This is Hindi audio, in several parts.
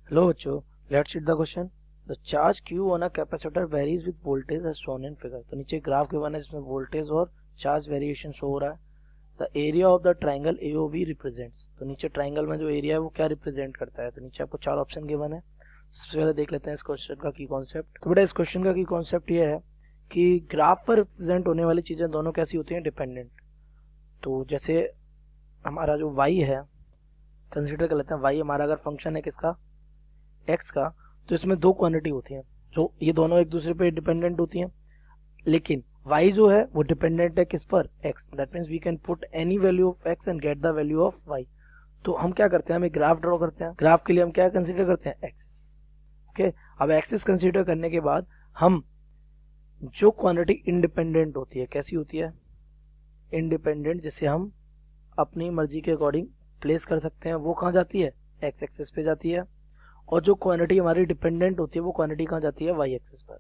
हेलो बच्चों, let's read the question. The charge Q on a capacitor varies with voltage as shown in figure. तो नीचे ग्राफ गिवन है जिसमें वोल्टेज और चार्ज वेरिएशन शो हो रहा है। The area of the triangle AOB represents. तो नीचे ट्राइंगल में जो एरिया है वो क्या रिप्रेजेंट करता है। तो नीचे आपको 4 ऑप्शन गिवन है। सबसे पहले देख लेते हैं इस क्वेश्चन का की कॉन्सेप्ट। तो बेटा इस क्वेश्चन का की कॉन्सेप्ट ये है कि ग्राफ पर रिप्रेजेंट होने वाली चीजें दोनों कैसी होती हैं, डिपेंडेंट। तो जैसे हमारा जो y है, कंसिडर कर लेते हैं y हमारा अगर फंक्शन है किसका, x का, तो इसमें दो क्वांटिटी होती हैं जो ये दोनों एक दूसरे पे डिपेंडेंट होती हैं। लेकिन y जो है वो डिपेंडेंट है किस पर, x। That means we can put any value of x and get the value of y। तो हम क्या करते हैं, हम एक ग्राफ ड्रॉ करते हैं। ग्राफ के लिए हम क्या कंसीडर करते हैं, एक्सिस। ओके, अब एक्सिस कंसीडर करने के बाद हम जो क्वांटिटी इंडिपेंडेंट होती है, कैसी होती है, इंडिपेंडेंट, जिसे हम अपनी मर्जी के अकॉर्डिंग प्लेस कर सकते हैं, वो कहाँ जाती है, एक्स एक्सिस पे जाती है। और जो क्वांटिटी हमारी डिपेंडेंट होती है वो क्वांटिटी कहाँ जाती है, वाई एक्सिस पर।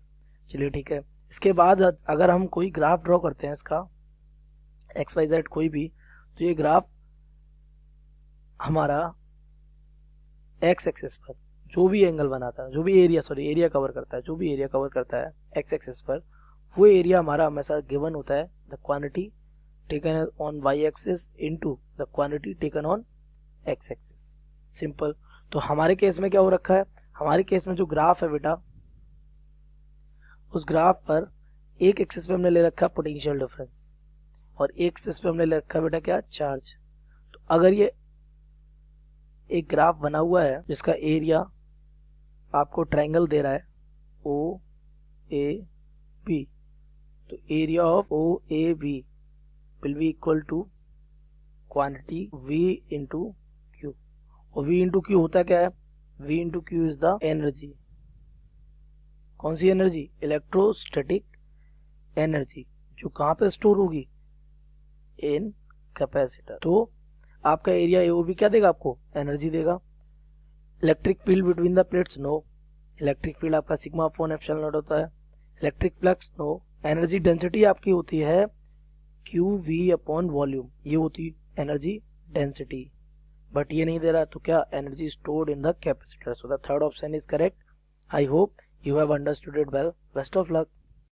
चलिए ठीक है। इसके बाद अगर हम कोई ग्राफ ड्रॉ करते हैं इसका, एक्स वाई जेड कोई भी, तो ये ग्राफ हमारा एक्स एक्सिस पर जो भी एंगल बनाता है, जो भी एरिया कवर करता है, जो भी एरिया कवर करता है एक्स एक्सिस पर, वो एरिया हमारा हमेशा गिवन होता है the quantity taken on y axis into the quantity taken on x axis. Simple. तो हमारे केस में क्या हो रखा है, हमारे केस में जो ग्राफ है बेटा, उस ग्राफ पर एक एक्सिस पे हमने ले रखा है पोटेंशियल डिफरेंस और एक एक्सिस पे हमने ले रखा है बेटा क्या, चार्ज। तो अगर ये एक ग्राफ बना हुआ है जिसका एरिया आपको ट्रायंगल दे रहा है ओ ए बी, तो area of O A B will be equal to quantity V into Q. और V इंटू क्यू होता क्या है, V into Q is the energy. कौन सी एनर्जी, इलेक्ट्रोस्टैटिक एनर्जी, जो कहां पे स्टोर होगी, इन कैपेसिटर। तो आपका एरिया AOB क्या देगा, आपको एनर्जी देगा। Electric field between the plates, no. Electric field आपका सिग्मा अपॉन एप्सिलॉन नॉट होता है। Electric flux, no. Energy density आपकी होती है QV अपॉन वॉल्यूम, ये होती है एनर्जी डेंसिटी। बट ये नहीं दे रहा, तो क्या, energy stored in the capacitor. So the third option is correct. I hope you have understood it well. Best of luck.